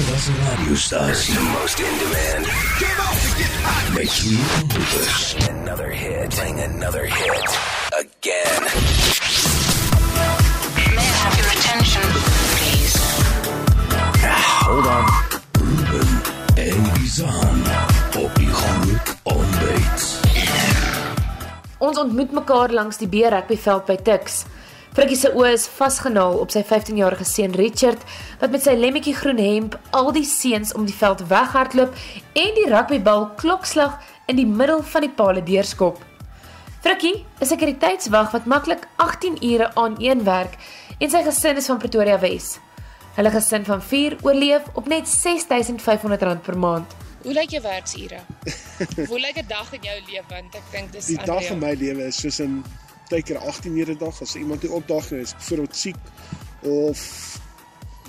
Waterwasse radiostasie. The most in demand. Met another hit. Playing another hit. Again. May I have your attention, please? Hold on. Ruben en Bizan op die groot ontbyt. Ons ontmoet mekaar langs die B-rugbyveld by Tuks. Frikkie se oë is vasgenaal op sy 15-jarige seun Richard, wat met sy lemmetjie groen hemp al die seuns om die veld weghardloop en die rugbybal klokslag in die middel van die pale deurskop. Frikkie is sekuriteitswag wat maklik 18 ure aan een werk en sy gesin is van Pretoria Wes. Hulle gesin van 4 oorleef op net R6.500 per maand. Hoe lyk jou werksure? Hoe lyk 'n dag in jou lewe? Want ek dink dis Die dag in my lewe is soos 'n tydkeer 18 ure dag. As iemand nie opdaag is byvoorbeeld siek of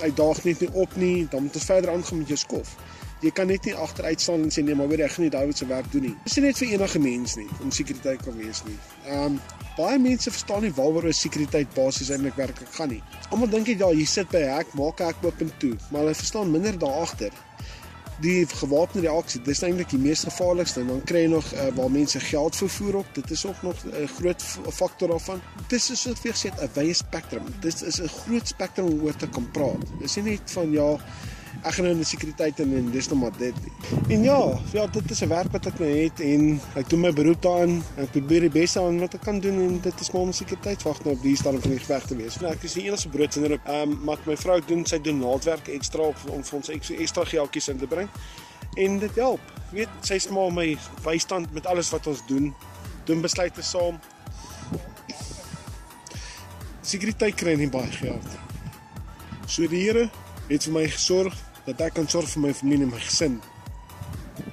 hy daag net nie op nie, dan moet ons verder aangaan met jou skof. Jy kan net nie agteruit staan en sê nee, maar hoor, ek gaan nie David se werk doen nie. Dis nie net vir enige mens nie om sekuriteit kan wees nie. Baie mense verstaan nie waaroor sekuriteit basies eintlik werklik gaan nie. Almal dink jy jy sit by 'n hek, maak 'n hek oop en toe, maar hulle verstaan minder daar agter. Die gewapende reaksie, dis eintlik die mees gevaarlikste. En dan kry jy nog waar mense geld vervoer ook. Dit is ook nog 'n groot faktor daarvan. Dit is soos ek gesê 'n wye spektrum. Dit is 'n groot spektrum om oor te kan praat. Dis nie net van ja, ek gaan nou in die sekuriteit en dis nog maar dit nie. En ja, dit is 'n werk wat ek nou het en ek doen my beroep daarin. Ek probeer die beste aan wat ek kan doen en dit is maar om sekuriteitswag nou op die stadium van die geveg te wees. Nou, ek is die enigste broodwinner. Maar my vrou sy doen naaldwerk ekstra om vir ons ekstra geldjies in te bring. En dit help. Weet, sy is maar my bystand met alles wat ons doen besluite saam. Sekuriteit kry nie baie geld nie. So die Here het vir my gesorg dat ek kan sorg vir my familie en my gesin.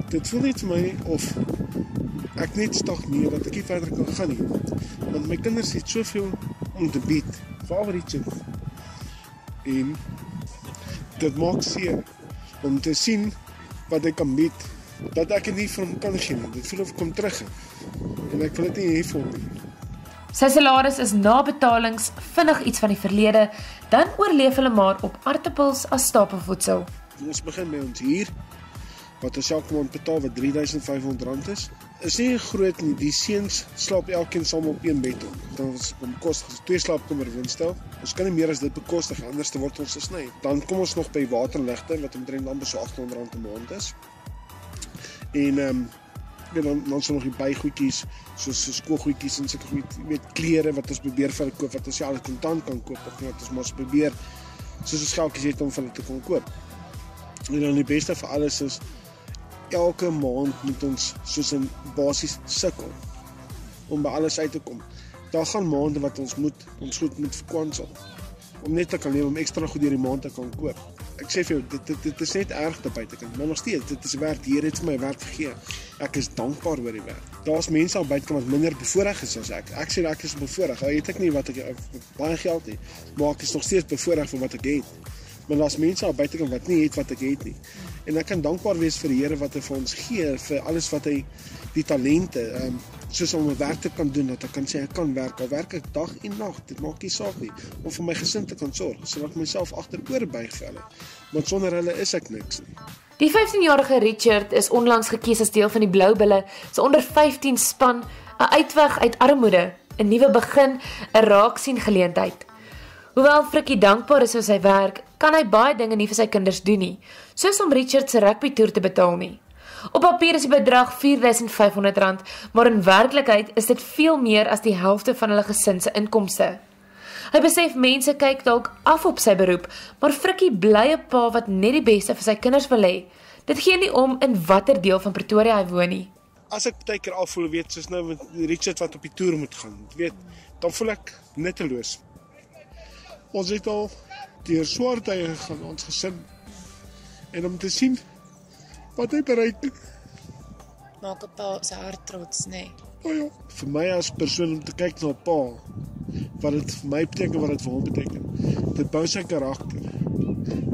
Dit voel net vir my of ek net stagneer, dat ek nie verder kan gaan nie. Want my kinders het soveel om te bied, veral Richard. En dit maak seer om te sien wat ek kan bied, dat ek nie vir hom kan gee nie. Dit voel of ek kom terug en ek wil dit nie hê vir hom nie. Sy salaris is na betalings vinnig iets van die verlede, dan oorleef hulle maar op aartappels as stapelvoedsel. Ons begin met ons huur, wat ons elke maand betaal wat R3.500 is nie groot nie. Die seuns slaap elkeen saam op een bed op. Dan is om kos 2 slaapkamer woonstel. Ons kan nie meer as dit bekostig, anders word ons gesny. Dan kom ons nog by waterligte wat omtrent dan so R800 'n maand is. En dan so nog die bygoedjies, soos skoolgoedjies en sulke goed, klere wat ons probeer vir hulle koop, wat ons alles kontant kan koop, of wat ons maar probeer soos ons geldjies het om vir hulle te kan koop. En dan die beste vir alles is elke maand moet ons soos 'n basies sukkel om by alles uit te kom. Daar gaan maande wat ons goed moet verkwansel om net te kan lewe, om ekstra goed deur die maand te kan koop. Ek sê vir jou, dit is net erg te buitekant, maar nog steeds, dit is werk. Die Here het vir my werk gegee. Ek is dankbaar oor die werk. Daar's mense al buitekant wat minder bevoorreg is as ek. Ek sê ek is bevoorreg. Al het ek nie wat ek baie geld het, maar ek is nog steeds bevoorreg vir wat ek het. Maar daar's mense al buitekant wat nie het wat ek het nie. En ek kan dankbaar wees vir die Here wat hy vir ons gee, vir alles wat hy, die talente, soos om 'n werk te kan doen, dat ek kan sê ek kan werk, al werk ek dag en nag, dit maak nie saak nie, om vir my gesin te kan sorg, sodat ek myself agteroor buig vir hulle, want sonder hulle is ek niks nie. Die 15-jarige Richard is onlangs gekies as deel van die Blou Bulle se onder 15 span, 'n uitweg uit armoede, 'n nuwe begin, 'n raaksien geleentheid. Hoewel Frikkie dankbaar is vir sy werk, kan hy baie dinge nie vir sy kinders doen nie, soos om Richard se rugbytoer te betaal nie. Op papier is die bedrag R4.500, maar in werklikheid is dit veel meer as die helfte van hulle gesin se inkomste. Hy besef mense kyk dalk af op sy beroep, maar Frikkie bly 'n pa wat net die beste vir sy kinders wil hê. Dit gee nie om in watter deel van Pretoria hy woon nie. As ek baie keer afvoel, weet, soos nou met Richard wat op die toer moet gaan, weet, dan voel ek nutteloos. Ons het al deur swaar tye gegaan, ons gesin, en om te sien wat hy bereik. Maak 'n pa se hart trots, nee. Oh ja, vir my as persoon om te kyk na 'n pa, wat dit vir my beteken, wat dit vir hom beteken. Dit bou sy karakter,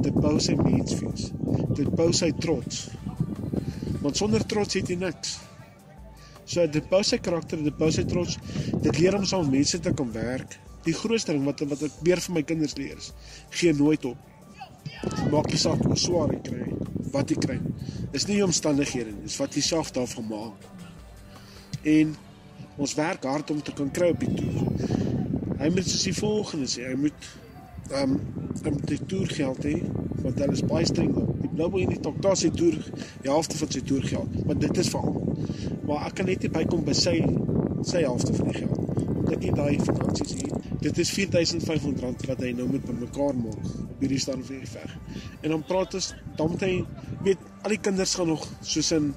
dit bou sy menswees, dit bou sy trots. Want sonder trots het jy niks. So dit bou sy karakter, dit bou sy trots, dit leer hom saam mense te kan werk. Die grootste ding wat ek weer vir my kinders leer is, gee nooit op. Maak nie saak hoe swaar jy kry, wat jy kry. Is nie die omstandighede nie, is wat jy self daarvan maak. En ons werk hard om te kan kry op die toer. Hy moet soos die volgende sê, hy moet die toergeld hê, want hulle is baie streng op. Die Blou Boy en die Tokta sy toer, die helfte van sy toergeld, want dit is vir almal. Maar ek kan net nie bykom by sy helfte van die geld, omdat ek nie daai finansies het. Dit is R4.500 wat hy nou moet bymekaar maak, op hierdie stadium vir die veg. En dan praat ons, dan moet hy, weet, al die kinders gaan nog, soos in,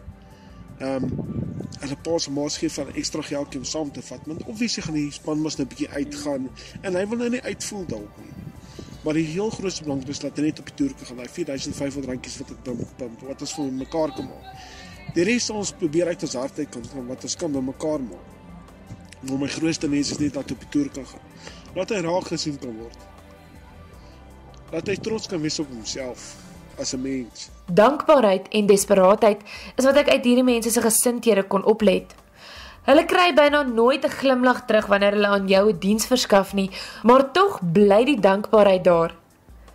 hulle pa's en ma's gee van extra geld om saam te vat, want obviously gaan die span mos nou 'n bietjie uitgaan, en hy wil nou nie uitvoel dalk nie. Maar die heel grootste belang is dat hy net op die toer kan gaan, die R4.500 wat ek wat ons vir mekaar kan maak. Die res sal ons probeer uit ons hart uit kan gaan, wat ons kan by mekaar maak. Maar my grootste wens is net dat hy op die toer kan gaan. Laat hy raak gesien kan word. Laat hy trots kan wees op homself, as 'n mens. Dankbaarheid en desperaatheid is wat ek uit hierdie mense se gesindhede kon oplet. Hulle kry byna nooit 'n glimlag terug wanneer hulle aan jou 'n diens verskaf nie, maar tog bly die dankbaarheid daar.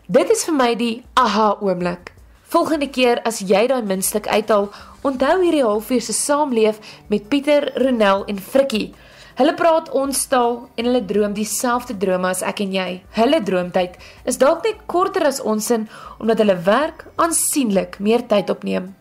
Dit is vir my die aha oomblik. Volgende keer as jy daai muntstuk uithaal, onthou hierdie halfuur se saamleef met Pieter, Ronel en Frikkie. Hulle praat ons taal en hulle droom dieselfde drome as ek en jy. Hulle droomtyd is dalk net korter as ons sin, omdat hulle werk aansienlik meer tyd opneem.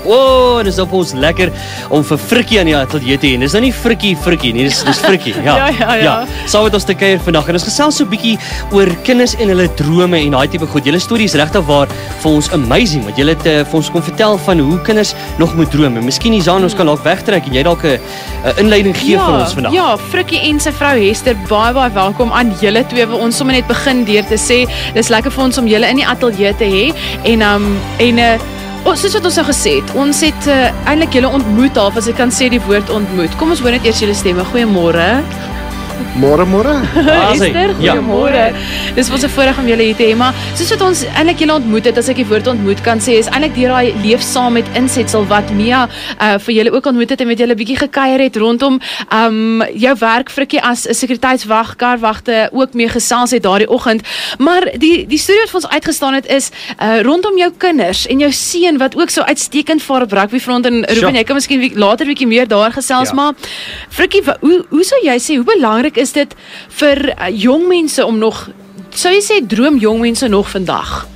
Wow, dis op ons lekker om vir Frikkie aan die ateljee te hê. Dis nou nie Frikkie nie, dis Frikkie. Ja. Saam met ons te kuier vandag en ons gesels so 'n bietjie oor kinders en hulle drome en daai tipe goed. Julle storie is regtig waar vir ons amazing, want julle het vir ons kom vertel van hoe kinders nog moet droom. En miskien Izaan, ons kan dalk wegtrek en jy dalk 'n inleiding gee vir ons vandag. Ja, Frikkie en sy vrou Hester, baie welkom aan julle twee. Ons sommer net begin deur te sê, dis lekker vir ons om julle in die ateljee te hê en soos wat ons nou gesê het, ons het eintlik julle ontmoet half, as ek kan sê die woord ontmoet. Kom ons hoor net eers julle stemme. Goeiemôre. Môre. Hester, goeiemôre. Dis ons 'n voorreg om julle hier te hê, maar soos wat ons eintlik julle ontmoet het, as ek die woord ontmoet kan sê, is eintlik deur daai leef saam met insetsel wat Mia vir julle ook ontmoet het en met julle bietjie gekuier het rondom jou werk, Frikkie, as 'n sekuriteitswag, karwagte ook mee gesels het daardie oggend. Maar die storie wat vir ons uitgestaan het is rondom jou kinders en jou seun wat ook so uitstekend vaar op rugbyfront, en Ruben, jy kan miskien later bietjie meer daar gesels, maar Frikkie, hoe sou jy sê, hoe belangrik is dit vir jong mense om nog, sou jy sê, droom jong mense nog vandag?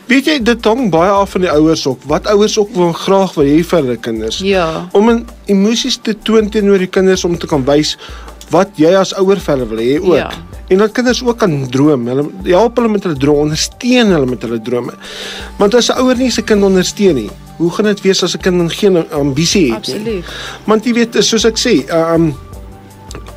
Weet jy, dit hang baie af van die ouers ook. Wat ouers ook graag wil hê vir hulle kinders. Ja. Om in emosies te toon teenoor die kinders, om te kan wys wat jy as ouer vir hulle wil hê ook. Ja. En dat kinders ook kan droom. Hulle help hulle met hulle drome, ondersteun hulle met hulle drome. Want as 'n ouer nie sy kind ondersteun nie, hoe gaan dit wees as 'n kind geen ambisie het nie? Absoluut. Want jy weet, soos ek sê,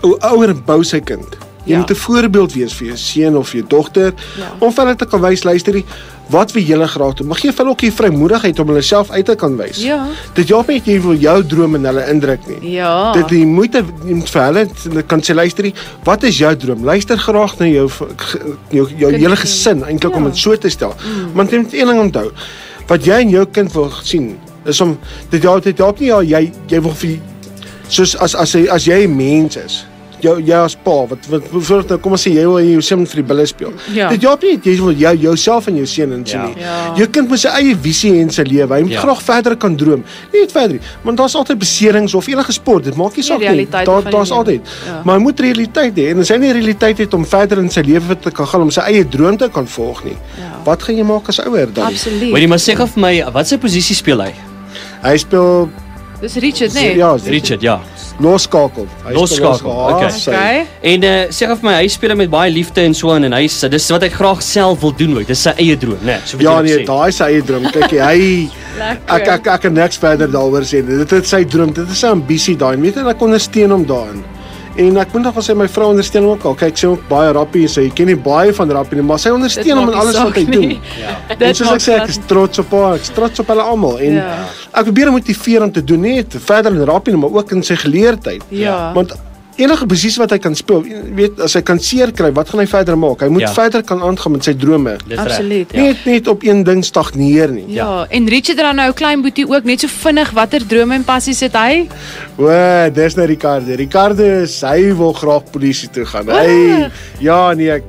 ouer bou sy kind. Jy moet 'n voorbeeld wees vir jou seun of jou dogter, om vir hulle te kan wys, luister, wat wil julle graag doen? Maar gee vir hulle ook die vrymoedigheid om hulle self uit te kan wys. Ja. Dit help nie jy wil jou droom in hulle indruk nie. Ja. Dit jy moet vir hulle kan sê, luister, wat is jou droom? Luister graag na jou hele gesin, eintlik om dit so te stel. Want jy moet een ding onthou, wat jy in jou kind wil sien, is om dit help nie jy wil vir, soos as jy 'n mens is, jy as pa, wat kom ons sê, jy wil jou seun vir die bulle speel. Ja. Dit help nie, jy wil jouself en jou seun insien nie. Ja. Jou kind moet sy eie visie hê in sy lewe. Hy moet graag verder kan droom. Nie net verder, want daar's altyd beserings of enige sport, dit maak nie saak nie. Daar's altyd. Ja. Maar hy moet realiteit hê, en as hy nie realiteit het om verder in sy lewe te kan gaan, om sy eie droom te kan volg nie. Wat gaan jy maak as ouer dan? Absoluut. Maar jy maar sê gou vir my, wat sy posisie speel hy? Hy speel Dis Richard, nee? Ja, Richard, ja. Loskakel. Okay. En sê gou vir my, hy speel met baie liefde en so aan, en dis wat hy graag self wil doen ook. Dis sy eie droom, né? So ja, nee, daai is sy eie droom. Kyk, hy ek kan niks verder daaroor sê. Dit is sy droom, dit is sy ambisie daai. Weet jy, ek ondersteun hom daarin. En ek moet nog wel sê, my vrou ondersteun hom ook al. Kyk, sy ook baie rappie, sy ken nie baie van rappie nie, maar sy ondersteun hom in alles wat hy doen. En soos ek sê, ek is trots op haar, ek is trots op hulle almal. En ek probeer hom motiveer om te doen, net verder in rappie, maar ook in sy geleerdheid. Ja. Want enige posisie wat hy kan speel, weet, as hy kan seer kry, wat gaan hy verder maak? Hy moet verder kan aangaan met sy drome. Absoluut. Net op een ding stagneer nie. Ja, en Richard dan nou klein boetie ook net so vinnig watter drome en passies het hy? Dis nou Ricardo. Ricardo hy wil graag polisie toe gaan.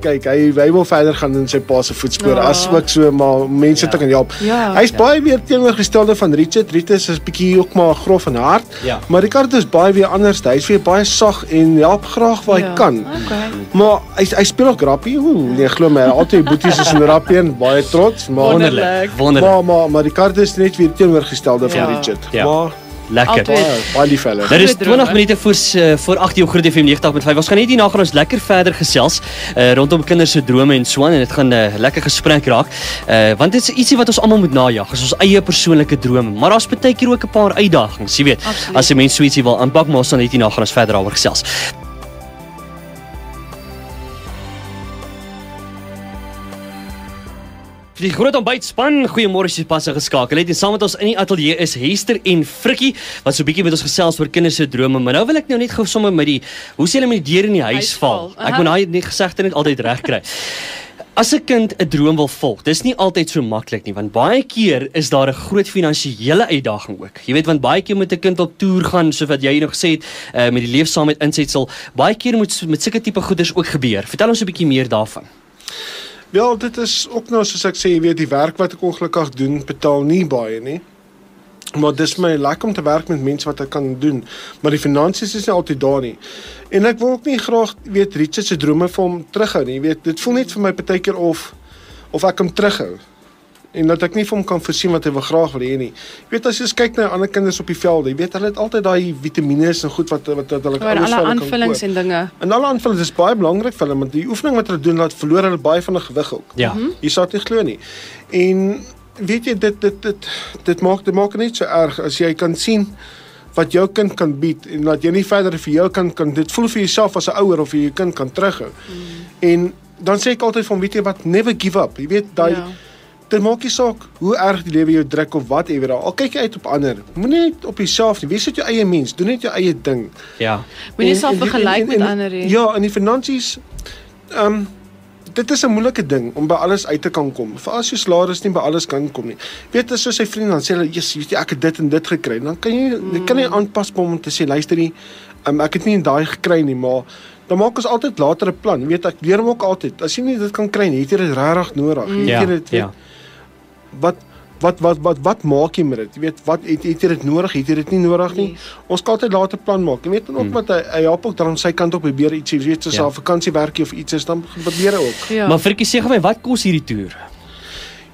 Kyk, hy wil verder gaan in sy pa se voetspore, as ook so maar mense te kan help. Hy's baie weer teenoorgestelde van Richard. Richard is bietjie ook maar grof en hard, maar Ricardo is baie weer anders. Hy's weer baie sag en help graag waar hy kan. Maar hy speel ook rappie. Nee, glo my, altyd boeties is in rappie en baie trots, maar Wonderlik. Maar Ricardo is net weer teenoorgestelde van Richard. Maar lekker. Baie lief hulle. Dit is 20 minute voor 8 op Groot FM 90.5. Ons gaan net hierna gaan ons lekker verder gesels rondom kinders se drome en so aan, en dit gaan 'n lekker gesprek raak. Want dit is ietsie wat ons almal moet najag, is ons eie persoonlike drome. Maar daar's baie keer ook 'n paar uitdagings, jy weet. Absoluut. As 'n mens so ietsie wil aanpak, maar ons gaan net hierna gaan ons verder daaroor gesels. Die groot ontbytspan, goeiemôre as jy pas geskakel het. En saam met ons in die ateljee is Hester en Frikkie wat so 'n bietjie met ons gesels oor kinders se drome. Maar nou wil ek nou net gou sommer met die hoe sê hulle met die deur in die huis val. Ek moet daai net gesegde net altyd reg kry. As 'n kind 'n droom wil volg, dis nie altyd so maklik nie, want baie keer is daar 'n groot finansiële uitdaging ook. Jy weet, want baie keer moet 'n kind op toer gaan, soos wat jy nog gesê het, met die leefsaamheid insetsel. Baie keer moet met sulke tipe goeders ook gebeur. Vertel ons 'n bietjie meer daarvan. Wel, dit is ook nou soos ek sê, jy weet, die werk wat ek ongelukkig doen, betaal nie baie nie. Maar dis my lekker om te werk met mense wat ek kan doen, maar die finansies is nie altyd daar nie. En ek wil ook nie graag, weet, Richard se drome vir hom terughou nie. Jy weet, dit voel net vir my partykeer of ek hom terughou. En dat ek nie vir hom kan voorsien wat hy wil graag wil hê nie. Jy weet, as jy kyk na ander kinders op die velde, jy weet, hulle het altyd daai vitamiene en goed wat hulle alles vir hulle kan koop. Alle aanvullings en dinge. En alle aanvullings is baie belangrik vir hulle, want die oefening wat hulle doen, laat verloor hulle baie van die gewig ook. Ja. Jy sal dit nie glo nie. En weet jy, dit maak dit net so erg as jy kan sien wat jou kind kan bied en dat jy nie verder vir jou kan dit voel vir jouself as 'n ouer of vir jou kind kan terughou. En dan sê ek altyd van, weet jy wat, never give up. Jy weet, dit maak nie saak hoe erg die lewe jou druk of wat ewer al kyk jy uit op ander. Moenie net op jouself nie. Wees net jou eie mens. Doen net jou eie ding. Ja. Moenie self vergelyk met ander nie. Ja, en die finansies dit is 'n moeilike ding om by alles uit te kan kom. Veral as jy salaris nie by alles kan kom nie. Weet as sy vriende dan sê hulle, "Jesus, weet jy, ek het dit en dit gekry." Dan kan jy aanpas om te sê, "Luister nie, ek het nie daai gekry nie, maar dan maak ons altyd later 'n plan." Weet ek leer hom ook altyd. As jy nie dit kan kry nie, het jy dit regtig nodig. Het jy dit Wat maak jy met dit? Jy weet, wat het jy dit nodig? Het jy dit nie nodig nie? Ons kan altyd later plan maak. Jy weet, en ook met hy help ook dan sy kant op probeer iets, jy weet, soos 'n vakansiewerkie of iets is, dan probeer hy ook. Ja. Maar Frikkie, sê gou my, wat kos hierdie toer?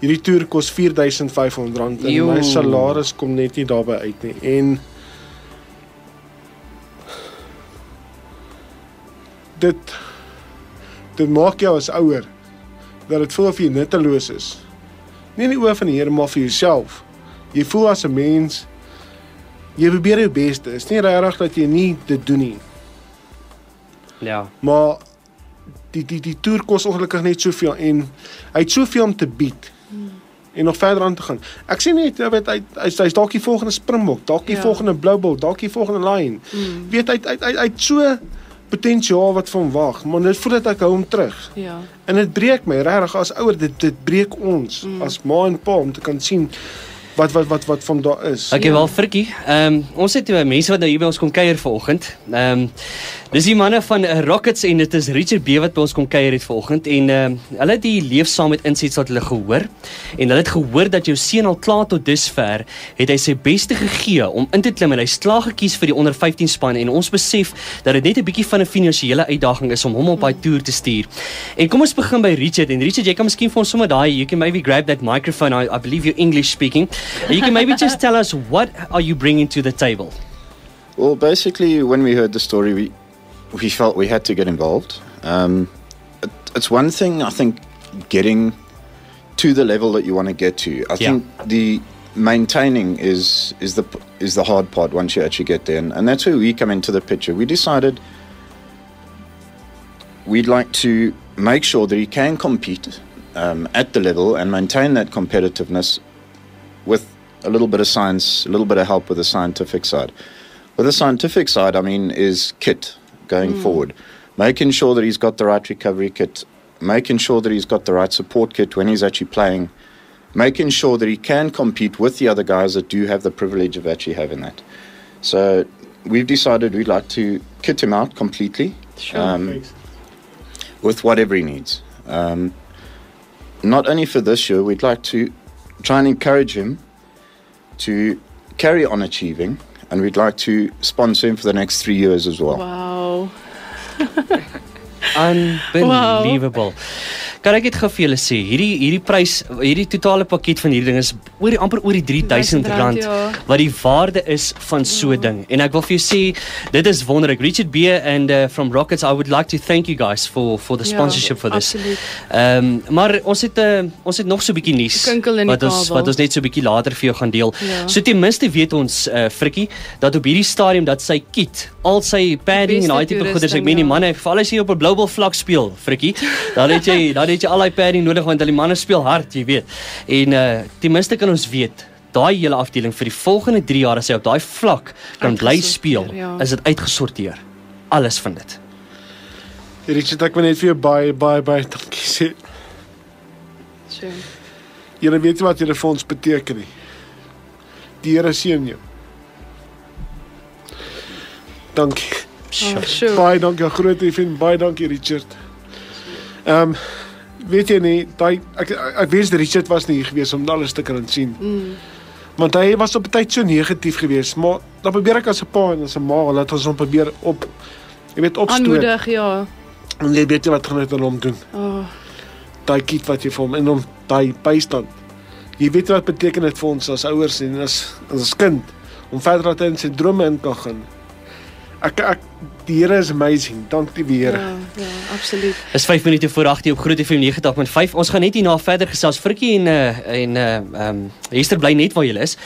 Hierdie toer kos R4,500 en my salaris kom net nie daarby uit nie. En dit maak jou as ouer dat dit voel of jy nutteloos is. Nie in die oë van die Here, maar vir jouself. Jy voel as 'n mens, jy probeer jou beste. Is nie regtig dat jy nie dit doen nie. Ja. Maar die toer kos ongelukkig net soveel en hy het soveel om te bied. En nog verder aan te gaan. Ek sê net, jy weet, hy's dalk die volgende Springbok, dalk die volgende Blue Bull, dalk die volgende Lion. Weet hy het so potensiaal wat van wag, maar dit voel dat ek hou hom terug. Ja. En dit breek my regtig as ouer, dit breek ons as ma en pa om te kan sien wat van daar is. Okay, wel Frikkie, ons het mense wat nou hier by ons kom kuier vanoggend. Dis die manne van Rockets en dit is Richard B wat by ons kom kuier het vanoggend en hulle het die leefsaamheid insetsel wat hulle gehoor en hulle het gehoor dat jou seun al klaar tot dusver het hy sy beste gegee om in te klim en hy's klaar gekies vir die onder 15 span en ons besef dat dit net 'n bietjie van 'n finansiële uitdaging is om hom op daai toer te stuur. En kom ons begin by Richard en Richard, jy kan miskien vir ons sommer daai, you can maybe grab that microphone, I believe you're English speaking. You can maybe just tell us what are you bringing to the table? Well, basically when we heard the story we felt we had to get involved. It's one thing, I think, getting to the level that you want to get to. I think the maintaining is the hard part once you actually get there, and that's where we come into the picture. We decided we'd like to make sure that he can compete at the level and maintain that competitiveness with a little bit of science, a little bit of help with the scientific side. With the scientific side, I mean, is kit. going forward. Making sure that he's got the right recovery kit, making sure that he's got the right support kit when he's actually playing, making sure that he can compete with the other guys that do have the privilege of actually having that. So we've decided we'd like to kit him out completely with whatever he needs. Not only for this year, we'd like to try and encourage him to carry on achieving, and we'd like to sponsor him for the next 3 years as well. Wow. Unbelievable. Kan ek dit gou vir julle sê, hierdie prys, hierdie totale pakket van hierdie ding is amper oor die R3,000 wat die waarde is van so 'n ding. En ek wil vir jou sê, dit is wonderlik. Richard Beer and from Rockets, I would like to thank you guys for the sponsorship for this. Maar ons het nog so 'n bietjie nuus wat ons net so 'n bietjie later vir jou gaan deel. So ten minste weet ons Frikkie dat op hierdie stadium dat sy kit, al sy padding en daai tipe goeders, ek meen die manne, veral as jy op 'n Global vlak speel, Frikkie, dan het jy al die padding nodig want die manne speel hard, jy weet. En ten minste kan ons weet daai hele afdeling vir die volgende 3 jaar as hy op daai vlak kan bly speel, is dit uitgesorteer. Alles van dit. Richard, ek wil net vir jou baie dankie sê. Julle weet wat julle vir ons beteken nie. Die Here seën jou. Dankie. Baie dankie, groot vriend, baie dankie Richard. Weet jy nie, ek wens dat Richard was nie hier gewees om alles te kan sien. Want hy was op 'n tyd so negatief gewees, maar dan probeer ek as 'n pa en as 'n ma, laat ons hom probeer opstoot. Aanmoedig, ja. En jy weet wat gaan met hom doen. Daai kit wat jy vir hom en hom daai bystand. Jy weet wat beteken dit vir ons as ouers en as kind om verder dat hy in sy drome in kan gaan. Die Here is amazing. Dank die Here. Ja, absoluut. Is 5 minute voor 8 op Groot FM 90.5. Ons gaan net hierna verder gesels. Frikkie en Hester bly net waar julle is.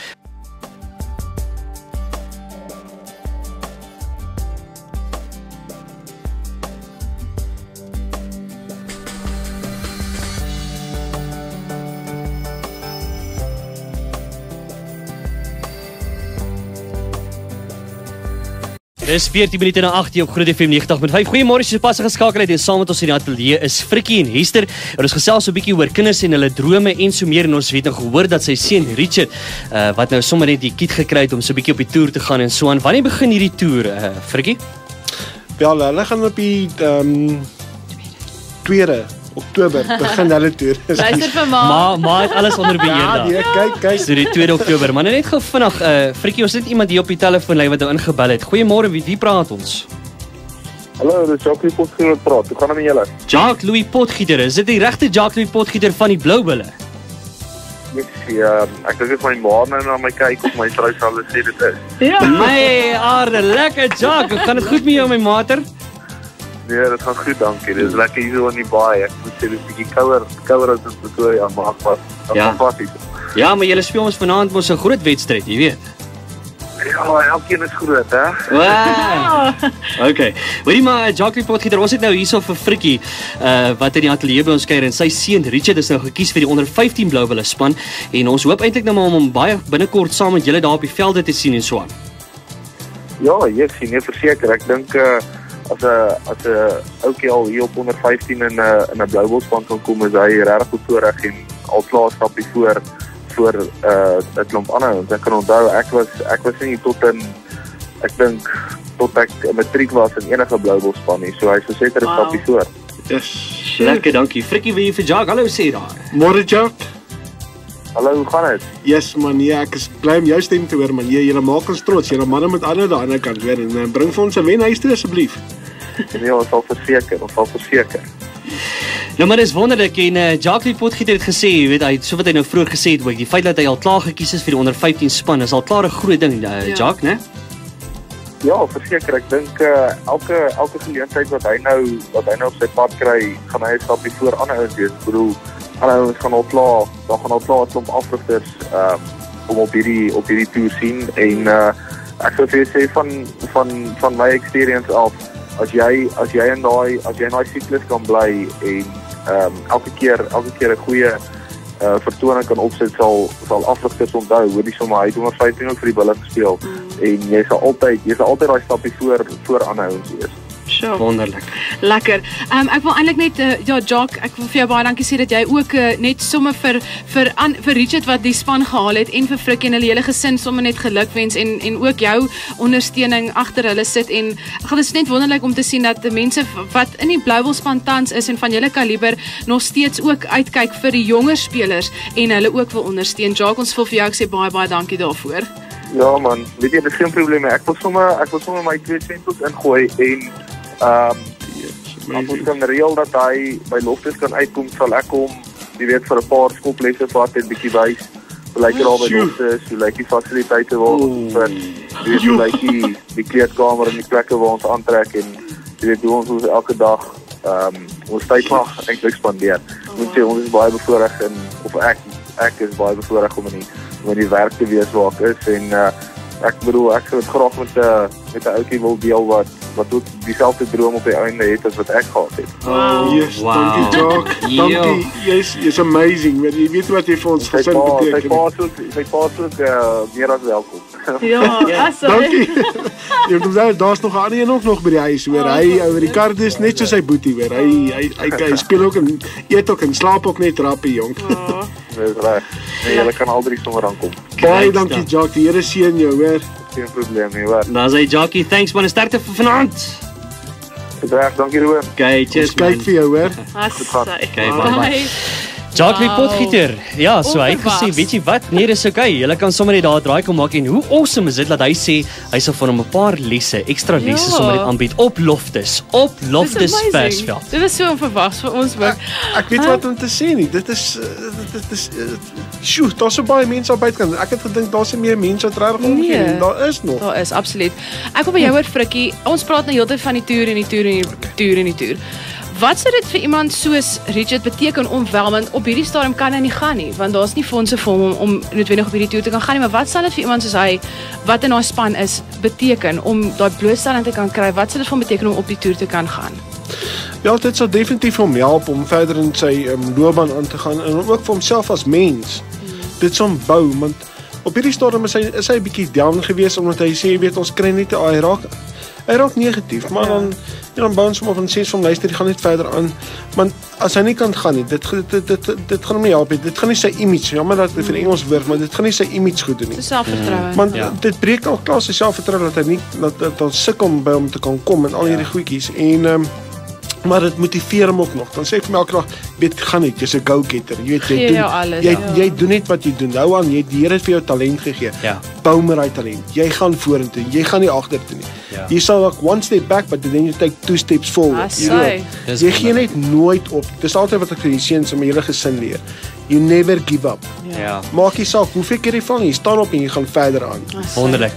Dis 14 minute na 8 op Groot FM 90.5. Goeiemôre, as jy pas geskakel het en saam met ons in die ateljee is Frikkie en Hester. Ons gesels so 'n bietjie oor kinders en hulle drome en so meer, en ons weet nog gehoor dat sy seun Richard wat nou sommer net die kit gekry het om so 'n bietjie op die toer te gaan en so aan. Wanneer begin hierdie toer, Frikkie? Wel, hulle gaan op die 2 Oktober begin hulle toer. Luister vir ma het alles onder beheer daar. Ja, kyk. So die 2 Oktober. Maar net gou vinnig, Frikkie, ons het iemand hier op die telefoonlyn wat nou ingebel het. Goeiemôre, wie praat ons? Hallo, dis Jacques Louis Potgieter wat praat. Hoe gaan dit met julle? Jacques Louis Potgieter, is dit die regte Jacques Louis Potgieter van die Blou Bulle? Ek dink dit my ma nou na my kyk of my vrou sal sê dit is. Ja. My aarde, lekker Jacques. Gaan dit goed met jou, my mater? Nee, dit gaan goed, dankie. Dit is lekker hier so in die baai. Ek moet sê dit is 'n bietjie kouer as dit Pretoria aan maak was. Ja, maar julle speel ons vanaand mos 'n groot wedstryd, jy weet. Ja, elkeen is groot, hè? Wow. Okay. Hoorie maar, Jacques Potgieter, ons het nou hierso vir Frikkie wat in die ateljee by ons kuier en sy seun Richard is nou gekies vir die onder 15 Blou Bulle span en ons hoop eintlik nou maar om hom baie binnekort saam met julle daar op die velde te sien en so aan. Ja, ek sien nie verseker. Ek dink as 'n ouetjie al hier op onder 15 in 'n Blou Bulle span kan kom, is hy regtig goed voorreg en al klaar stapie voor 'n klomp ander. Want ek kan onthou ek was nie tot ek matriek was in enige Blou Bulle span nie. So hy sê dit 'n stapie voor. Yes. Lekker, dankie. Frikkie, wil jy vir Jacques hallo sê daar? Môre Jacques. Hallo, hoe gaan dit? Yes man, ja, ek is bly om jou stem te hoor man. Julle maak ons trots. Julle manne met ander aan die ander kant weer en bring vir ons 'n wen huis toe asseblief. Nee, ons sal verseker. Nou maar dis wonderlik en Jacques Potgieter het gesê, jy weet hy so wat hy nou vroeër gesê het, die feit dat hy al klaar gekies is vir die onder 15 span is al klaar 'n groot ding, Jacques, né? Ja, verseker. Ek dink elke geleentheid wat hy nou op sy pad kry, gaan hy 'n stapie voor ander ouens wees. Ek bedoel, ander ouens gaan al klaar, daar gaan al klaar 'n klomp afrigters om op hierdie toer sien en ek sou vir sê van my experience af, as jy in daai siklus kan bly en elke keer 'n goeie vertoning kan opsit, sal afrigters onthou, hoor die sommer hy het onder 15 ook vir die Bulle gespeel en jy sal altyd daai stapie voor ander ouens wees. Sure. Wonderlik. Lekker. Ek wil eintlik net Jock, ek wil vir jou baie dankie sê dat jy ook net sommer vir Richard wat die span gehaal het en vir Frikkie en hulle hele gesin sommer net gelukwens en ook jou ondersteuning agter hulle sit en dit is net wonderlik om te sien dat die mense wat in die Bluewil span tans is en van julle kaliber nog steeds ook uitkyk vir die jonger spelers en hulle ook wil ondersteun. Jock, ons wil vir jou sê baie dankie daarvoor. Ja man, weet jy, dit is geen probleem nie. Ek wil sommer my 2 sentels ingooi en ons kan reël dat hy by Loftus kan uitkom, sal ek hom, jy weet, vir 'n paar skoplesse vat en bietjie wys. Hoe lyk dit daar by Loftus? Hoe lyk die fasiliteite waar ons vind? Hoe lyk die kleedkamer en die plekke waar ons aantrek en jy weet hoe ons elke dag ons tyd mag eintlik spandeer. Moet sê ons is baie bevoorreg of ek is baie bevoorreg om in die werk te wees waar ek is en ek bedoel ek sou dit graag met 'n ouetjie wil deel wat ook dieselfde droom op die einde het as wat ek gehad het. Yes, dankie Jock. Dankie. Jy's amazing. Jy weet wat jy vir ons gesin beteken. Sy pa is meer as welkom. Ja, dankie. Jy moet daar's nog 'n ander een ook nog by die huis hoor. Hy oor die kar dis net soos sy boetie hoor. Hy speel ook en eet ook en slaap ook net rappie jong. Dis reg. Jy kan al drie sommer aankom. Baie dankie Jock. Die Here seën jou hoor. Geen probleem nie hoor. Nou sê Jockie, thanks man, sterkte vir vanaand. Reg, dankie Rowan. Okay, cheers man. Kyk vir jou hoor. Okay, bye. Jockie Potgieter. Ja, so hy het gesê, weet jy wat? Nee, dis okay. Julle kan sommer net daar draai kom maak en hoe awesome is dit dat hy sê hy sal vir hom 'n paar lesse, ekstra lesse sommer net aanbied op Loftus Versveld. Dit was so onverwags vir ons ook. Ek weet wat om te sê nie. Dit is sjoe, daar's so baie mense op buitekant. Ek het gedink daar's nie meer mense wat regtig omgee nie. Daar is nog. Daar is absoluut. Ek wil by jou hoor Frikkie. Ons praat nou heeltyd van die toer en die toer en die toer en die toer. Wat sou dit vir iemand soos Richard beteken want op hierdie stadium kan hy nie gaan nie, want daar's nie fondse vir hom om noodwendig op hierdie toer te kan gaan nie, maar wat sal dit vir iemand soos hy wat in haar span is beteken om daai blootstelling te kan kry? Wat sal dit vir hom beteken om op die toer te kan gaan? Ja, dit sal definitief hom help om verder in sy loopbaan aan te gaan en ook vir homself as mens. Dit sal hom bou want op hierdie stadium is hy 'n bietjie down geweest omdat hy sê jy weet ons kry net hy raak negatief, maar dan bou ons hom op en sê van luister, jy gaan net verder aan. Want as hy nie kan gaan nie, dit gaan hom nie help nie. Dit gaan nie sy image, jammer dat ek vir Engels woord, maar dit gaan nie sy image goed doen nie. Sy selfvertroue. Want dit breek al klaar sy selfvertroue dat hy nie dat sukkel om by hom te kan kom en al hierdie goedjies en maar dit motiveer hom ook nog. Dan sê ek vir my elke dag, weet gaan net, jy's 'n go-getter. Jy weet jy doen net wat jy doen. Hou aan, die Here het vir jou talent gegee. Bou maar daai talent. Jy gaan vorentoe. Jy gaan nie agtertoe nie. Jy sal like one step back but then you take 2 steps forward. Jy gee net nooit op. Dis altyd wat ek vir die seuns en my hele gesin leer. You never give up. Maak nie saak hoeveel keer jy val, jy staan op en jy gaan verder aan. Wonderlik.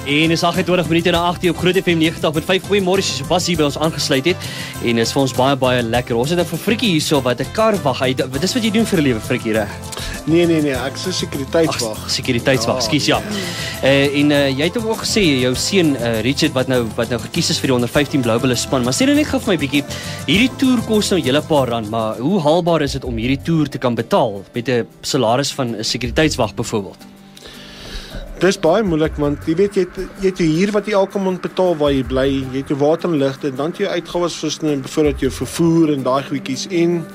En is 28 minute na 8 op Groot FM 90.5. Goeiemôre, as jy pas hier by ons aangesluit het. En is vir ons baie lekker. Ons het 'n Frikkie hierso wat 'n kar wag. Dis wat jy doen vir 'n lewe, Frikkie, reg? Nee, ek is 'n sekuriteitswag. Sekuriteitswag, ekskuus ja. Jy het ook gesê jou seun Richard wat nou gekies is vir die onder 15 Bluewil span. Maar sê net gou vir my bietjie, hierdie toer kos nou 'n hele paar rand, maar hoe haalbaar is dit om hierdie toer te kan betaal met 'n salaris van 'n sekuriteitswag byvoorbeeld? Dis baie moeilik want jy weet jy het jou huur wat jy elke maand betaal waar jy bly, jy het jou water en ligte, dan het jy uitgawes soos byvoorbeeld jou vervoer en daai goedjies en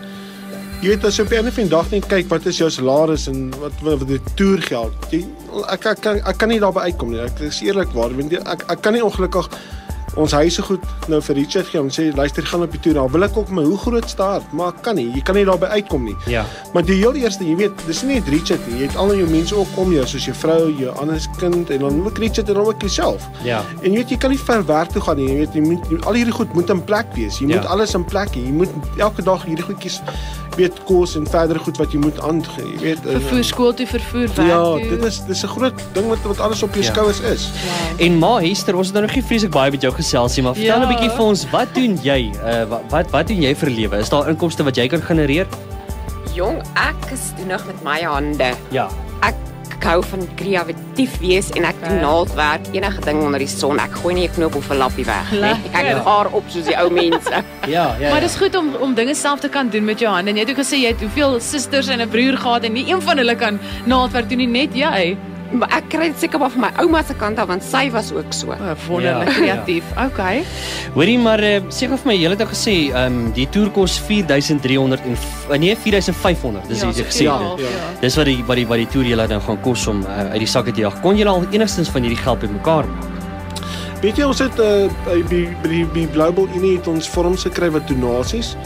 jy weet as jy op 'n einde van die dag net kyk wat is jou salaris en wat die toergeld. Ek kan nie daarby uitkom nie. Ek is eerlikwaar, want ek kan nie ongelukkig ons huise goed nou vir Richard gee en sê luister gaan op die toer. Nou wil ek ook my hoe groot start, maar ek kan nie. Jy kan nie daarby uitkom nie. Maar die heel eerste, jy weet, dis nie net Richard nie. Jy het al jou mense ook om jou, soos jou vrou, jou ander kind en dan ook Richard en dan ook jouself. En jy weet jy kan nie ver werk toe gaan nie. Jy weet jy moet al hierdie goed moet in plek wees. Jy moet alles in plek hê. Jy moet elke dag hierdie goedjies weet kos en verder goed wat jy moet aangee. Jy weet vervoer skool toe, vervoer werk. Ja, dis 'n groot ding wat alles op jou skouers is. En Ma Hester, ons het nou nog nie vreeslik baie met jou geselsie, maar vertel 'n bietjie vir ons, wat doen jy? Wat doen jy vir lewe? Is daar inkomste wat jy kan genereer? Jong, ek is nog met my hande. Ek hou van kreatief wees en ek doen naaldwerk, enige ding onder die son. Ek gooi nie 'n knoop of 'n lappie weg nie. Ek gaar op soos die ou mense. Maar dis goed om dinge self te kan doen met jou hande. En jy het ook gesê jy het hoeveel susters en 'n broer gehad en nie een van hulle kan naaldwerk doen nie, net jy. Maar ek kry dit seker maar van my ouma se kant af want sy was ook so. Wonderlik kreatief. Okay. Hoorie, maar sê gou vir my, jy het nou gesê, die toer kos 4.300 en nee, 4.500. Dis wat jy gesê het. Dis wat die toer julle nou gaan kos om uit die sakke te jag. Kon julle al enigstens van hierdie geld bymekaar maak? Weet jy, ons het by Global Unie het ons vorms gekry wat donasies.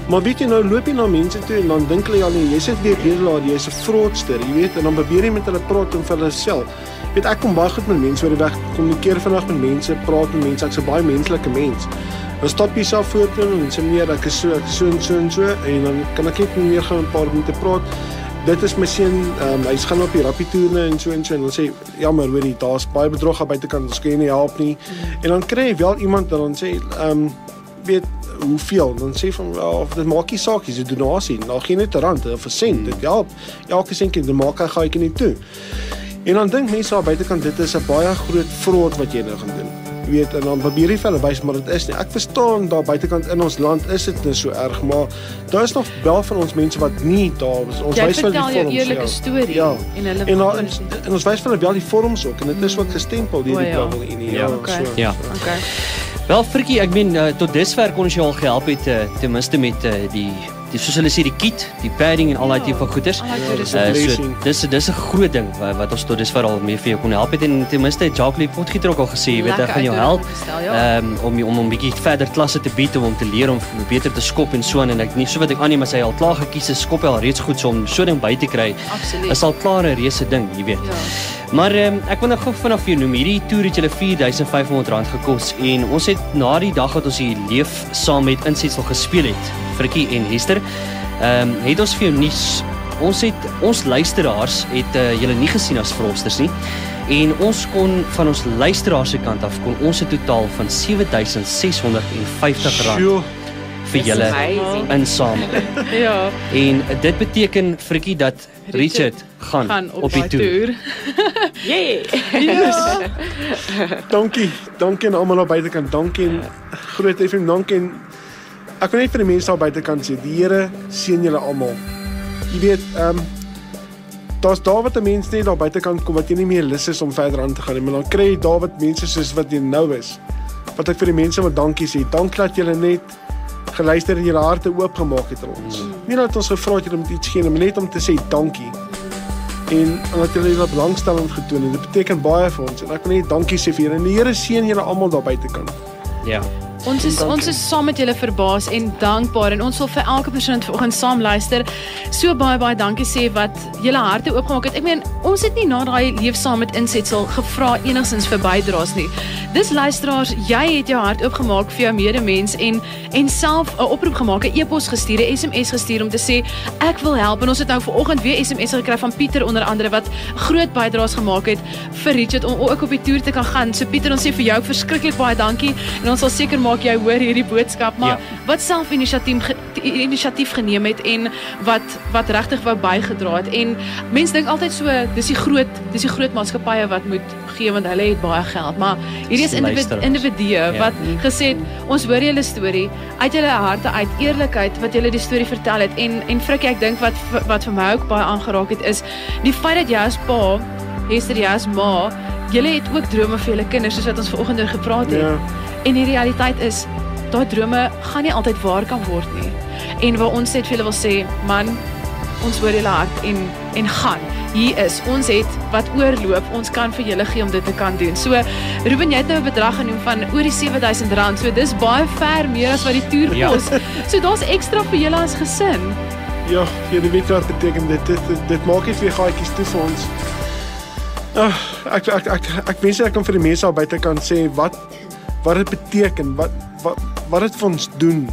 Maar weet jy, nou loop jy na mense toe en dan dink hulle ja nee, jy sit weer bedelaar, jy's 'n fraudster, jy weet, en dan probeer jy met hulle praat en vir hulle self. Weet ek kom baie goed met mense oor die weg, kommunikeer vandag met mense, praat met mense, ek's 'n baie menslike mens. Dan stap jy self voor toe en sê meneer, ek is so en dan kan ek net meer gaan 'n paar minute praat. Dit is my seun, hy's gaan op die rappie toerne en dan sê jammer hoorie, daar's baie bedrog aan buitekant, ons kan jy nie help nie. En dan kry jy wel iemand dan sê weet hoeveel, dan sê van of dit maak nie saak, dis 'n donasie, nou gee net 'n rand of 'n sent, dit help. Elke sentjie, dan maak hy gaatjie nie toe. En dan dink mense daar buitekant dit is 'n baie groot fraud wat jy nou gaan doen. Jy weet, en dan probeer jy vir hulle wys maar dit is nie. Ek verstaan daar buitekant in ons land is dit nie so erg, maar daar is nog wel van ons mense wat nie daar is. Ons wys vir die vorms. Jy vertel jou eerlike storie en hulle en ons wys vir hulle wel die vorms ook en dit is ook gestempel deur die Global Unie. Ja. Wel Frikkie, ek meen tot dusver kon ons jou al gehelp het ten minste met die soos hulle sê die kit, die padding en al daai tipe van goeders. So dis 'n groot ding wat ons tot dusver al mee vir jou kon help het en ten minste het Jacques Potgieter ook al gesê, jy weet, ek gaan jou help om 'n bietjie verder klasse te bied om te leer om beter te skop en so en ek nie so wat ek aanneem as hy al klaar gekies is, skop hy al reeds goed so om so ding by te kry. Is al klaar 'n reuse ding, jy weet. Maar ek wil nou gou vinnig vir jou noem, hierdie toer het julle R4.500 gekos en ons het na die dag wat ons hier leef saam met insetsel gespeel het, Frikkie en Hester, het ons vir jou nuus. Ons luisteraars het julle nie gesien as fraudsters nie. En ons kon van ons luisteraars se kant af kon ons 'n totaal van R7.650 vir julle insamel. Ja. En dit beteken Frikkie dat Richard gaan op die toer. Dankie aan almal daar buitekant. Dankie en groot FM, dankie en ek wil net vir die mense daar buitekant sê, die Here seën julle almal. Jy weet, daar's daar wat 'n mens net daar buitekant kom wat jy nie meer lus is om verder aan te gaan nie, maar dan kry jy daar wat mense soos wat jy nou is. Wat ek vir die mense wat dankie sê, dankie dat julle net geluister en julle harte oopgemaak het aan ons. Nie dat ons gevra het julle moet iets gee, maar net om te sê dankie. En dat julle julle belangstelling getoon het, dit beteken baie vir ons en ek wil net dankie sê vir julle en die Here seën julle almal daar buitekant. Ja. Ons is saam met julle verbaas en dankbaar en ons wil vir elke persoon vanoggend saam luister. So baie dankie sê wat julle harte oopgemaak het. Ek meen, ons het nie na daai leef saam met insetsel gevra enigstens vir bydraes nie. Dis luisteraars, jy het jou hart oopgemaak vir jou medemens en self 'n oproep gemaak, 'n e-pos gestuur, 'n SMS gestuur om te sê ek wil help en ons het nou vanoggend weer SMS gekry van Pieter onder andere wat groot bydraes gemaak het vir Richard om ook op die toer te kan gaan. So Pieter, ons sê vir jou verskriklik baie dankie en ons sal seker maak jy hoor hierdie boodskap, maar wat self inisiatief geneem het en wat regtig wou bygedra het. En mense dink altyd so, dis die groot maatskappye wat moet gee want hulle het baie geld, maar hierdie is individue wat gesê het, ons hoor julle storie uit julle harte uit, eerlikheid wat julle die storie vertel het en Frikkie, ek dink wat vir my ook baie aangeraak het is die feit dat jy as pa, Hester, jy as ma, julle het ook drome vir julle kinders soos wat ons vanoggend oor gepraat het. En die realiteit is, daai drome gaan nie altyd waar kan word nie. En waar ons net vir julle wil sê, man, ons hoor julle hart en gaan. Hier is, ons het wat oorloop, ons kan vir julle gee om dit te kan doen. So, Ruben, jy het nou 'n bedrag genoem van oor die R7.000, so dis baie ver meer as wat die toer kos. So daar's ekstra vir julle as gesin. Ja, jy weet wat beteken dit maak nie vir gaatjies toe vir ons. Ek wens ek kan vir die mense daar buitekant sê wat dit beteken, wat dit vir ons doen.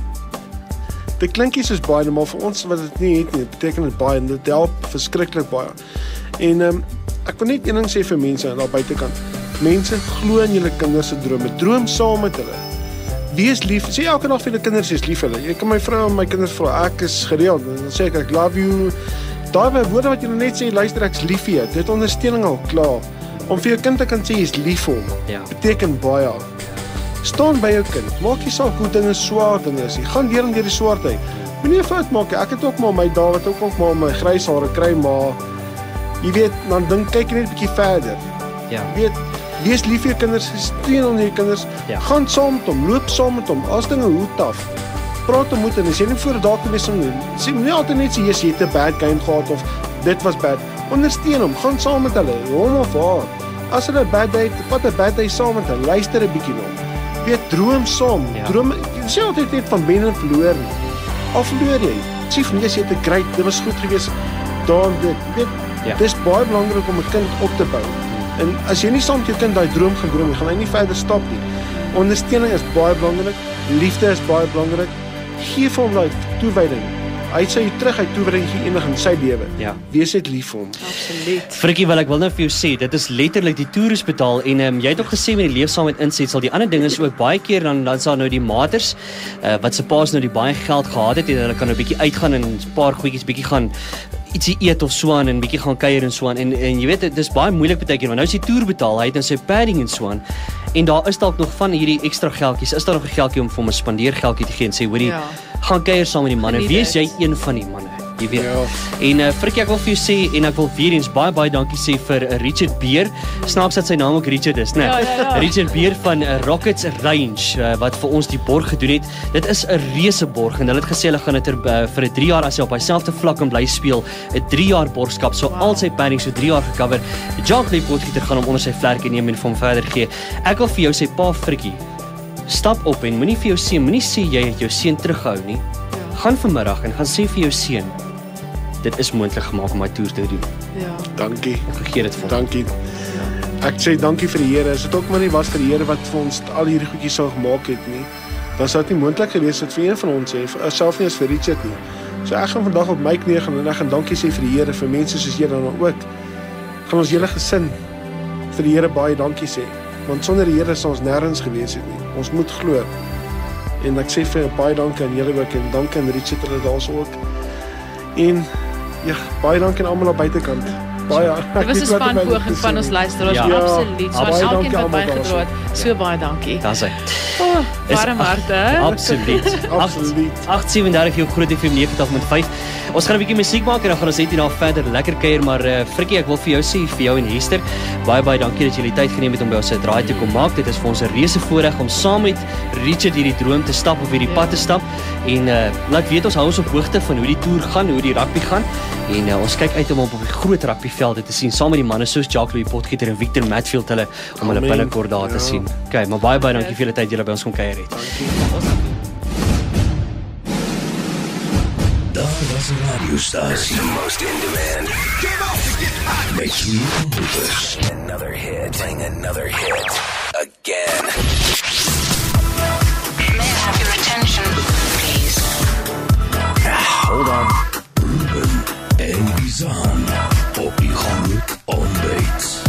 Dit klink nie soos baie, maar vir ons wat dit nie het nie, beteken dit baie en dit help verskriklik baie. En ek wil net een ding sê vir mense daar buitekant. Mense glo in julle kinders se drome. Droom saam met hulle. Wees lief. Sê elke dag vir julle kinders jy's lief vir hulle. Jy kan my vrou en my kinders vra, ek is gereeld en dan sê ek love you. Daai woorde wat jy net sê, luister ek's lief vir jou. Dit ondersteuning al klaar. Om vir jou kind te kan sê jy's lief vir hom. Beteken baie. Staan by jou kind. Maak nie saak hoe dinge swaar dinge is nie. Gaan deur die swaartyd. Moenie 'n fout maak nie. Ek het ook maar my dae wat ook maar my grys hare kry, maar Jy weet, dan kyk jy net 'n bietjie verder. Ja. Jy weet, wees lief vir jou kinders, steun aan jou kinders, gaan saam met hom, loop saam met hom, as dinge hoe taf. Praat hom met en as jy nie voor dalk wees om sê nie altyd net sê jy het 'n bad game gehad of dit was bad. Ondersteun hom, gaan saam met hulle, hom of haar. As hulle 'n bad day, vat 'n bad day saam met hulle, luister 'n bietjie na hom. Weet, droom saam. Droom, jy sê altyd net van wen en verloor nie. Al verloor jy. Sê van jy het 'n great, dit was goed geweest. Daan dit. Weet, dis baie belangrik om 'n kind op te bou. En as jy nie saam met jou kind daai droom gaan droom nie, gaan hy nie verder stap nie. Ondersteuning is baie belangrik, liefde is baie belangrik. Gee vir hom daai toewyding. Hy sê jy terug, hy toewyding gee enig in sy lewe. Ja. Wees net lief vir hom. Absoluut. Frikkie, ek wil nou vir jou sê, dit is letterlik die toerus betaal en jy het ook gesê met die leefsaamheid insetsel, die ander ding is ook baie keer dan is daar nou die maters wat se paas nou die baie geld gehad het en hulle kan nou 'n bietjie uitgaan en 'n paar goedjies bietjie gaan ietsie eet of so aan en bietjie gaan kuier en so aan en jy weet dit is baie moeilik baie keer want nou is die toer betaal, hy het nou sy padding en so aan en daar is dalk nog van hierdie ekstra geldjies, is daar nog 'n geldjie om vir hom 'n spandeergeldjie te gee en sê hoorie, gaan kuier saam met die manne, wees jy een van die manne. Jy weet. En Frikkie, ek wil vir jou sê en ek wil weer eens baie dankie sê vir Richard Beer. Snaaks dat sy naam ook Richard is, né? Ja. Richard Beer van Rockets Range wat vir ons die borg gedoen het. Dit is 'n reuse borg en hulle het gesê hulle gaan dit vir 'n 3 jaar as hy op dieselfde vlak kan bly speel, 'n 3 jaar borgskap. So al sy padding so 3 jaar gecover. Jacques Potgieter gaan hom onder sy vlerke neem en vir hom verder gee. Ek wil vir jou sê pa Frikkie, stap op en moenie vir jou seun, moenie sê jy het jou seun terughou nie. Gaan vanmiddag en gaan sê vir jou seun, dit is moontlik gemaak om my toer te doen. Ja. Dankie. Ek gee dit vir hom. Dankie. Ek sê dankie vir die Here. As dit ook maar nie was vir die Here wat vir ons al hierdie goedjies sou gemaak het nie, dan sou dit nie moontlik gewees het vir een van ons sê, selfs nie as vir Richard nie. So ek gaan vandag op my knie gaan en ek gaan dankie sê vir die Here, vir mense soos jy dan ook. Gaan ons hele gesin vir die Here baie dankie sê, want sonder die Here sou ons nêrens gewees het nie. Ons moet glo. En ek sê vir baie dankie aan julle ook en dankie aan Richard hulle daarso ook. En ja, baie dankie aan almal aan buitekant. Baie. Dit was 'n spanpoging van ons luisteraars, absoluut. So aan elkeen wat bygedra het. So baie dankie. Daar's hy. Warm harte. Absoluut. 8:37 jou Groot FM 90.5. Ons gaan 'n bietjie musiek maak en dan gaan ons net hierna verder lekker kuier, maar Frikkie, ek wil vir jou sê, vir jou en Hester, baie dankie dat julle tyd geneem het om by ons se draai te kom maak. Dit is vir ons 'n reuse voorreg om saam met Richard hierdie droom te stap of hierdie pad te stap en laat weet ons hou ons op hoogte van hoe die toer gaan, hoe die rugby gaan en ons kyk uit om op die groot rugbyvelde te sien saam met die manne soos Jacques Potgieter en Victor Matfield hulle om hulle binnekort daar te sien. Okay, maar baie dankie vir julle tyd julle by ons kom kuier het. Daar was 'n radiostasie. The most in demand. Met sweet computers. Another hit. Playing another hit. Again. May I have your attention, please? Hold on. Ruben en Bizan op die Groot Ontbyt.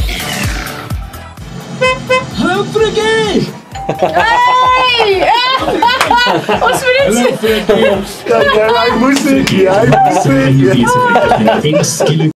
Hallo Frikkie! Hey! Ons moet dit sê. Hy moes dit. Skielik